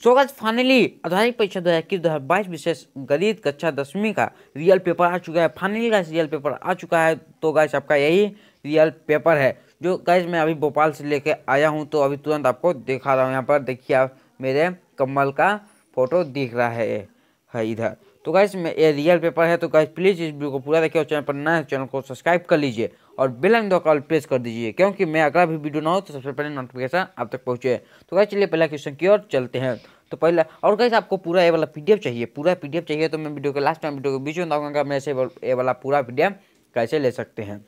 So guys finally आधारिक परीक्षा 2021-2022 विशेष गणित कक्षा 10वीं का रियल पेपर आ चुका है। फाइनली गाइस रियल पेपर आ चुका है। तो गाइस आपका यही रियल पेपर है जो गाइस मैं अभी भोपाल से लेके आया हूं। तो अभी तुरंत आपको दिखा रहा हूं। यहाँ पर देखिए आप मेरे कम्बल का फोटो दिख रहा है इधर। तो गाइस मैं ये रियल पेपर है। तो गाइस प्लीज़ इस वीडियो को पूरा देखिए और चैनल पर नए चैनल को सब्सक्राइब कर लीजिए और बेल आइकन कॉल प्रेस कर दीजिए, क्योंकि मैं अगला भी वीडियो ना हो तो सबसे पहले नोटिफिकेशन आप तक पहुंचे। तो गाइस चलिए पहला क्वेश्चन की ओर चलते हैं। तो पहला और गाइस आपको पूरा ये वाला पीडीएफ चाहिए, पूरा पीडीएफ चाहिए तो मैं वीडियो के लास्ट टाइम वीडियो के बीच में बताऊंगा मैं ऐसे ये वाला पूरा पीडीएफ कैसे ले सकते हैं।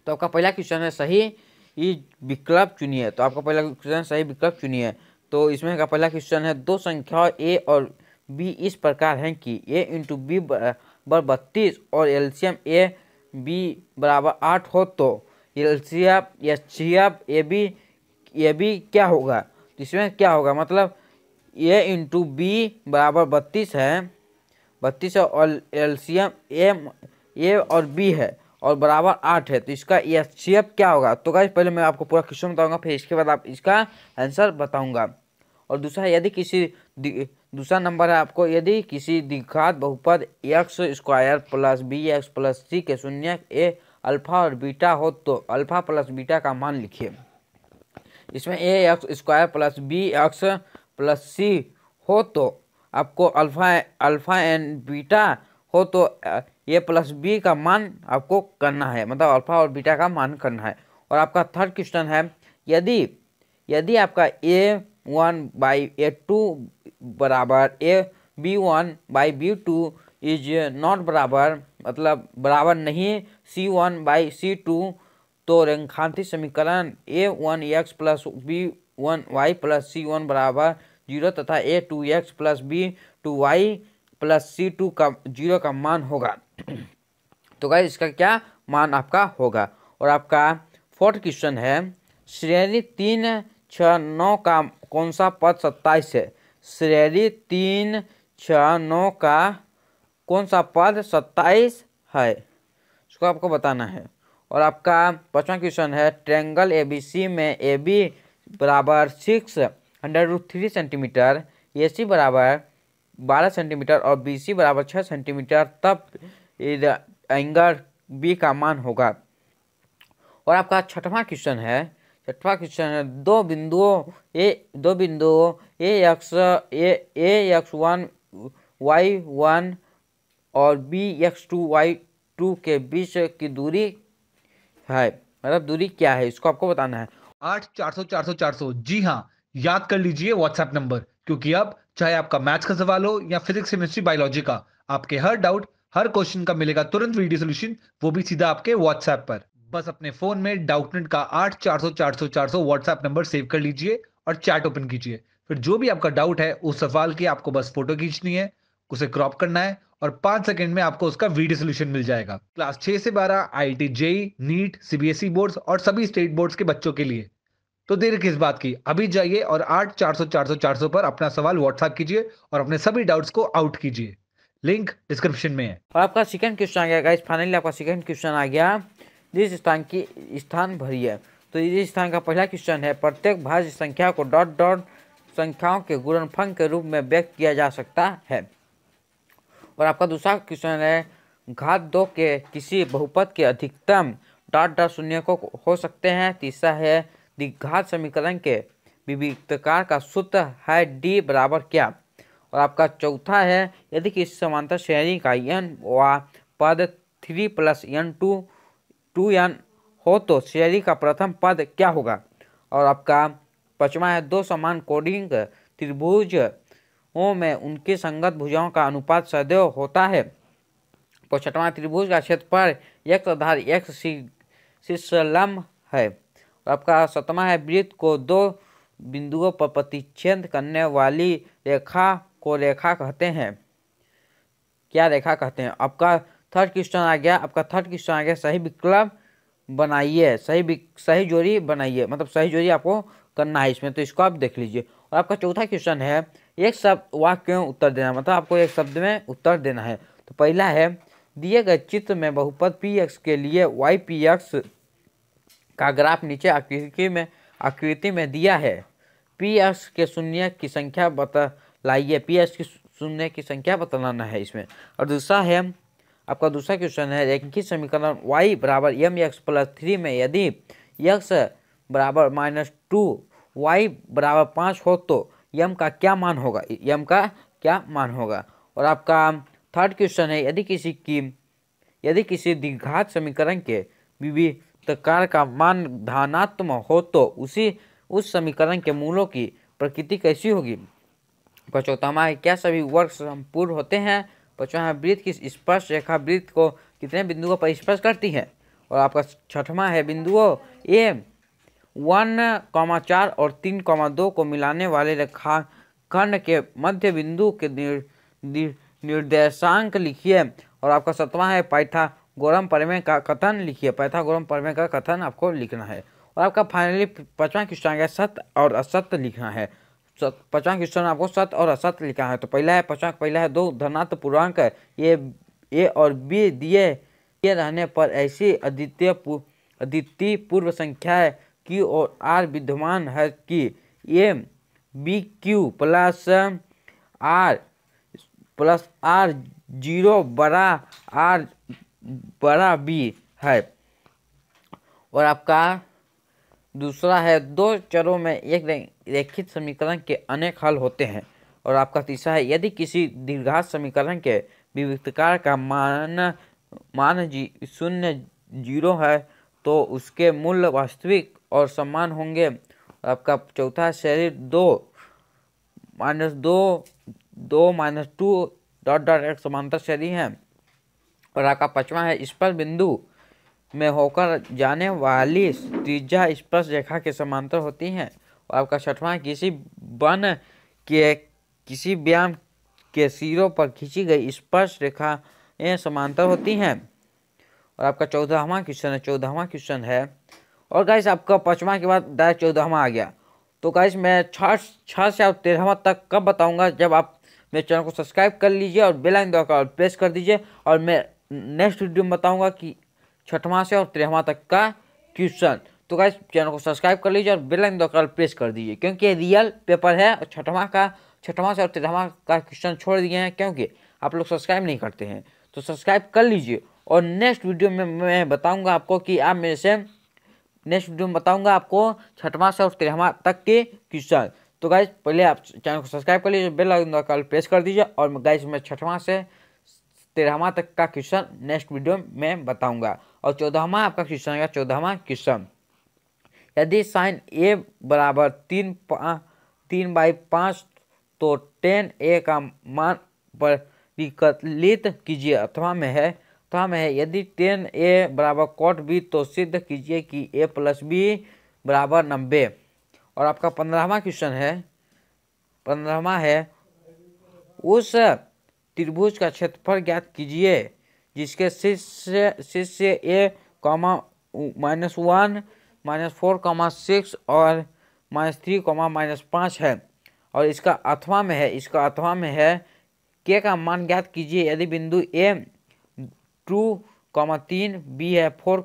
तो आपका पहला क्वेश्चन है सही विकल्प चुनिए। तो आपका पहला क्वेश्चन सही विकल्प चुनिए। तो इसमें का पहला क्वेश्चन है दो संख्या ए और बी इस प्रकार हैं कि ए इंटू बी बराबर 32 और एलसीएम ए बी बराबर 8 हो तो एलसीएम एचसीएफ ए बी क्या होगा। तो इसमें क्या होगा, मतलब ए इंटू बी बराबर 32 है, 32 है और एलसीएम ए और बी है और बराबर 8 है। तो इसका एचसीएफ क्या होगा। तो गाइस पहले मैं आपको पूरा क्वेश्चन बताऊंगा, फिर इसके बाद आप इसका आंसर बताऊंगा। और दूसरा नंबर है आपको, यदि किसी द्विघात बहुपद x square plus b x plus c के शून्य ए अल्फा और बीटा हो तो अल्फा प्लस बीटा का मान लिखिए। इसमें a x square plus b x plus c हो तो आपको अल्फा एंड बीटा हो तो ए प्लस बी का मान आपको करना है, मतलब अल्फा और बीटा का मान करना है। और आपका थर्ड क्वेश्चन है, यदि आपका A1 बाई A2 बराबर B1 by B2 is not बराबर, मतलब बराबर नहीं C1 बाई C2, तो रेखांकित समीकरण A1x plus B1y plus C1 बराबर 0 तथा A2x plus B2y plus C2 का 0 का मान होगा। तो गाइस इसका क्या मान आपका होगा। और आपका फोर्थ क्वेश्चन है, श्रेणी 3 6 9 का कौन सा पद 27 है। श्रेणी 3 6 9 का कौन सा पद 27 है, इसको आपको बताना है। और आपका पांचवा क्वेश्चन है, ट्रायंगल एबीसी में ए बी बराबर 6√3 सेंटीमीटर, ए सी बराबर 12 सेंटीमीटर और बी सी बराबर 6 सेंटीमीटर, तब एंगल बी का मान होगा। और आपका छठवां क्वेश्चन है, दो बिंदुओं ए एक्स 1 वाई 1 और बी एक्स 2 वाई 2 के बीच की दूरी है, मतलब दूरी क्या है, इसको आपको बताना है। 8 400 400 400। जी हाँ, याद कर लीजिए व्हाट्सएप नंबर, क्योंकि अब चाहे आपका मैथ्स का सवाल हो या फिजिक्स केमिस्ट्री बायोलॉजी का, आपके हर डाउट हर क्वेश्चन का मिलेगा तुरंत वीडियो सोल्यूशन, वो भी सीधा आपके व्हाट्सएप पर। बस अपने फोन में डाउटनेट का 8 400 400 400 व्हाट्सएप नंबर सेव कर लीजिए और चैट ओपन कीजिए। फिर जो भी आपका डाउट है उस सवाल की आपको बस फोटो खींचनी है, उसे क्रॉप करना है और 5 सेकंड में आपको उसका वीडियो सोल्यूशन मिल जाएगा। क्लास 6 से 12 IIT JEE NEET CBSE boards और सभी स्टेट बोर्ड्स के बच्चों के लिए। तो देर किस बात की, अभी जाइए और 8 400 400 400 पर अपना सवाल व्हाट्सएप कीजिए और अपने सभी डाउट्स को आउट कीजिए। लिंक डिस्क्रिप्शन में है। और आपका सेकंड क्वेश्चन आ गया गाइस, फाइनली आपका सेकंड क्वेश्चन आ गया, जिस स्थान की स्थान भरिए। तो इस स्थान का पहला क्वेश्चन है, प्रत्येक भाज्य संख्या को डॉट डॉट संख्याओं के गुणनफल के रूप में व्यक्त किया जा सकता है। और आपका दूसरा क्वेश्चन है, घात 2 के किसी बहुपद के अधिकतम डॉट डॉट शून्य को हो सकते हैं। तीसरा है, द्विघात समीकरण के विविधताकार का सूत्र है डी बराबर क्या। और आपका चौथा है, यदि किसी समांतर श्रेणी का n व पद 3 + n 2n हो तो श्रेणी का प्रथम पद क्या होगा। और आपका पांचवा है, दो समान कोणिक त्रिभुजों में उनकी संगत भुजाओं का अनुपात सदैव होता है। तो छठवां, त्रिभुज का क्षेत्रफल x आधार x शीर्षलंब है। और आपका सातवां है, वृत्त को दो बिंदुओं पर प्रतिच्छेद करने वाली रेखा को रेखा कहते हैं, क्या रेखा कहते हैं। आपका थर्ड क्वेश्चन आ गया, सही विकल्प बनाइए, सही जोड़ी बनाइए, मतलब सही जोड़ी आपको करना है इसमें, तो इसको आप देख लीजिए। और आपका चौथा क्वेश्चन है, एक शब्द वाक्य में उत्तर देना, मतलब आपको एक शब्द में उत्तर देना है। तो पहला है, दिए गए चित्र में बहुपद px के लिए ypx का ग्राफ नीचे आकृति में दिया है। पी अक्ष के शून्य की संख्या बतलाइए। पी अक्ष की शून्य की संख्या बतलाना है इसमें। और दूसरा है आपका दूसरा क्वेश्चन है रेखीय समीकरण y बराबर एम एक्स प्लस 3 में यदि x बराबर -2 y बराबर 5 हो तो m का क्या मान होगा, m का क्या मान होगा। और आपका थर्ड क्वेश्चन है यदि किसी द्विघात समीकरण के विविधकार का मान धनात्मक हो तो उस समीकरण के मूलों की प्रकृति कैसी होगी। चौथा है क्या सभी वर्ग संपूर्ण होते हैं। पांचवा है वृत्त की स्पर्श रेखा वृत्त को कितने बिंदुओं पर स्पर्श करती है। और आपका छठवां है बिंदुओं A 1,4 और 3,2 को मिलाने वाले रेखाखंड के मध्य बिंदु के निर्देशांक लिखिए। और आपका सातवां है पाइथागोरम प्रमेय का कथन लिखिए। पाइथागोरम प्रमेय का कथन आपको लिखना है। और आपका फाइनली पांचवा क्वेश्चन है सत्य और असत्य लिखना है। पांचवा क्वेश्चन आपको सत्य और असत्य लिखना है। तो पहला है दो धनात्मक पूर्णांक ए और बी दिए रहने पर ऐसी अद्वितीय पूर्व संख्या Q और R विद्यमान है कि A B Q plus R 0 बड़ा R बड़ा B है। और आपका दूसरा है दो चरों में एक रेखित समीकरण के अनेक हल होते हैं। और आपका तीसरा है यदि किसी द्विघात समीकरण के विविधकार का मान 0 है तो उसके मूल्य वास्तविक और समान होंगे। आपका चौथा शरीर 2 एक समांतर शरीर है। और आपका पांचवा है स्पर्श बिंदु में होकर जाने वाली त्रिज्या स्पर्श रेखा के समांतर होती हैं। और आपका छठवां किसी बन के किसी व्यायाम के सिरों पर खींची गई स्पर्श रेखाएं समांतर होती हैं। और आपका 14वां क्वेश्चन है और गाइस आपका 5वां के बाद डायरेक्ट 14वां आ गया। तो गाइस मैं 6 से 13वां तक कब बताऊंगा, जब आप मेरे चैनल को सब्सक्राइब कर लीजिए और बेल आइकन दबाकर प्रेस कर दीजिए। और मैं नेक्स्ट वीडियो में बताऊंगा कि 6वां से और 13वां तक का क्वेश्चन। तो गाइस चैनल को सब्सक्राइब कर लीजिए और बेल आइकन दबाकर प्रेस कर दीजिए, क्योंकि ये रियल पेपर है। और 6वां से और 13वां का क्वेश्चन छोड़ दिए हैं क्योंकि आप लोग सब्सक्राइब नहीं करते हैं। तो सब्सक्राइब कर लीजिए और नेक्स्ट वीडियो में मैं बताऊंगा आपको कि आप मेरे से नेक्स्ट वीडियो में बताऊंगा आपको 6वां से और 13वां तक के क्वेश्चन। तो गाइस पहले आप चैनल को सब्सक्राइब कर लीजिए, बेल आइकन दबाकर प्रेस कर दीजिए। और गाइस मैं 6वां से 13वां तक का क्वेश्चन नेक्स्ट वीडियो में बताऊंगा। और 14वां आपका क्वेश्चन है 14वां क्वेश्चन यदि साइन a बराबर 3/5 तो tan a का मान परिकलित कीजिए। अथवा में है यदि tan a बराबर cot b तो सिद्ध कीजिए कि a प्लस b बराबर 90। और आपका 15वां क्वेश्चन है उस त्रिभुज का क्षेत्रफल ज्ञात कीजिए जिसके शीर्ष a, -1, -4, और -3, -5 है। और इसका अथवा में है k का मान ज्ञात कीजिए यदि बिंदु a 2, 3 b है 4,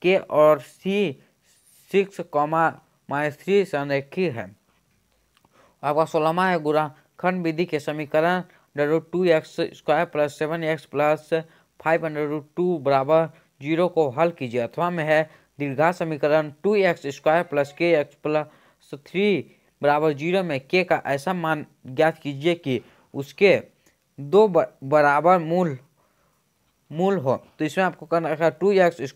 k और c 6, -3 संरेखित है। आपका 16वां है गुणाखंड विधि के समीकरण √2x² + 7x + 5√2 बराबर 0 को हल कीजिए। अथवा में है द्विघात समीकरण 2x² + kx + 3 बराबर 0 में k का ऐसा मान ज्ञात कीजिए कि उसके दो बराबर मूल हो। तो इसमें आपको करना है 2x² +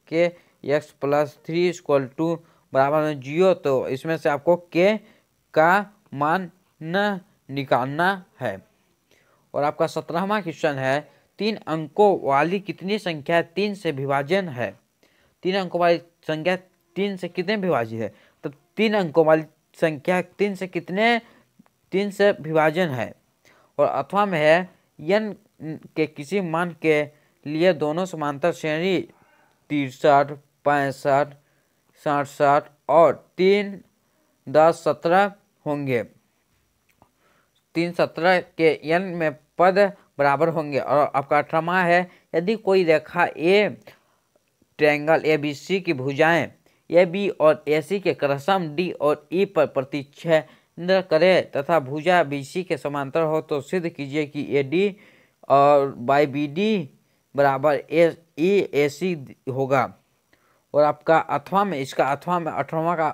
kx + 3 = बराबर 0। तो इसमें से आपको k का मान निकालना है। और आपका 17वां क्वेश्चन है 3 अंकों वाली कितनी संख्या 3 से विभाजन है। 3 अंकों वाली संख्या 3 से कितने विभाजित है। तो 3 अंकों वाली संख्या 3 से विभाजन है। और अथवा में है n के किसी मान के लिए दोनों समांतर श्रेणी 63, 65, 67 और 3, 10, 17 होंगे। 3, 17 के n में पद बराबर होंगे। और आपका 18वां है यदि कोई रेखा A ट्रायंगल ABC की भुजाएं ए बी और ए सी के क्रम डी और ई पर प्रतिच्छेद करे तथा भुजा बी सी के समांतर हो तो सिद्ध कीजिए कि ए डी और बाई बी डी बराबर ए ई ए सी होगा। और आपका अथवा में इसका अथवा में 18वां का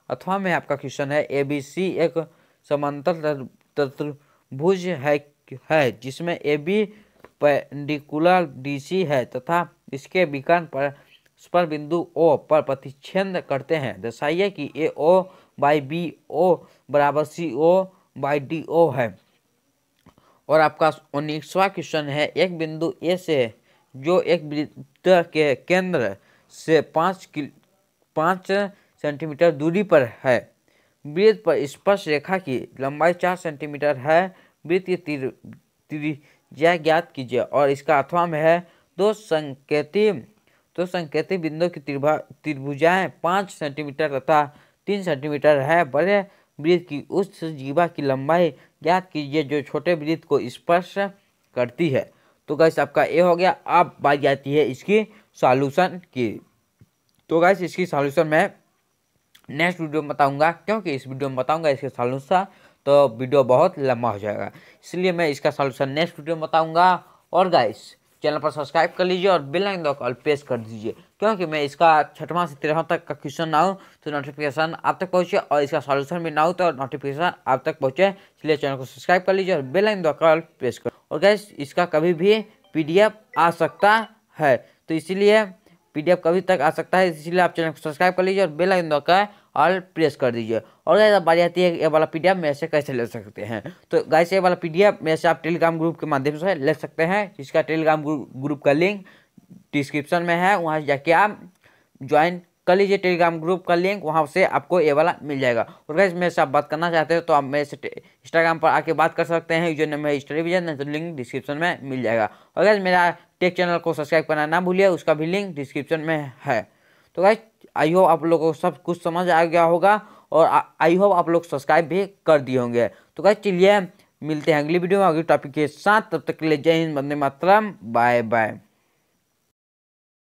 अथवा में आपका क्वेश्चन है ए बी सी एक समांतर चतुर्भुज है जिसमें ए बी पेंडिकुलर डी सी है तथा इसके विकर्ण परस्पर बिंदु ओ पर प्रतिच्छेद करते हैं। दर्शाइए कि ए ओ बाई बी ओ बराबर सी ओ बाई डी ओ है। और आपका 19वां क्वेश्चन है एक बिंदु ए से जो एक वृत्त के केंद्र से 5 सेंटीमीटर दूरी पर है। वृत्त पर स्पर्श रेखा की लंबाई 4 सेंटीमीटर है। वृत्त की त्रिज्या ज्ञात कीजिए। और इसका अथवा में है दो संकेती बिंदु की त्रिभुजाएं 5 सेंटीमीटर तथा 3 सेंटीमीटर है। बड़े वृत्त की उस जीवा की लंबाई ज्ञात कीजिए जो छोटे वृत्त को स्पर्श करती है। तो गाइस आपका ये हो गया। अब बात आती है इसकी सॉल्यूशन की। तो गाइस इसकी सॉल्यूशन मैं नेक्स्ट वीडियो में बताऊंगा, क्योंकि इस वीडियो में बताऊंगा इसके सॉल्यूशन तो वीडियो बहुत लंबा हो जाएगा, इसलिए मैं इसका सॉल्यूशन नेक्स्ट वीडियो में बताऊंगा। और गाइस चैनल पर सब्सक्राइब कर लीजिए और बेल आइकन दबाकर ऑल प्रेस कर दीजिए, क्योंकि मैं इसका 6वां से 13वां तक का क्वेश्चन ना हो तो नोटिफिकेशन आप तक पहुंचे और इसका सॉल्यूशन भी ना हो तो नोटिफिकेशन आप तक पहुंचे। इसलिए चैनल को सब्सक्राइब कर लीजिए और बेल आइकन दबाकर ऑल प्रेस कर। और गाइस इसका कभी भी पीडीएफ आ सकता है, तो इसीलिए पीडीएफ कभी तक आ सकता है, इसलिए आप चैनल को सब्सक्राइब कर लीजिए और बेल आइकन दबाकर ऑल प्रेस कर दीजिए। और गाइस अब बारी आती है ये वाला पीडीएफ में से कैसे ले सकते हैं। तो गाइस ये वाला पीडीएफ में से आप टेलीग्राम ग्रुप के माध्यम से ले सकते हैं, जिसका टेलीग्राम ग्रुप का लिंक डिस्क्रिप्शन में है। वहाँ जाके आप ज्वाइन कर लीजिए टेलीग्राम ग्रुप का लिंक, वहाँ से आपको ये वाला मिल जाएगा। और गाइस मेरे से आप बात करना चाहते हो तो आप मेरे से इंस्टाग्राम पर आके बात कर सकते हैं। यूजर नेम है स्टडी विजन, तो लिंक डिस्क्रिप्शन में मिल जाएगा। और गाइस मेरा टेक चैनल को सब्सक्राइब करना ना भूलिए, उसका भी लिंक डिस्क्रिप्शन में है। तो गाइस आई होप आप लोगों को सब कुछ समझ आ गया होगा और आई होप आप लोग सब्सक्राइब भी कर दिए होंगे। तो गाइस चलिए मिलते हैं अगली वीडियो में अगले टॉपिक के साथ, तब तक के लिए जय हिंद, वंदे मातरम, बाय बाय।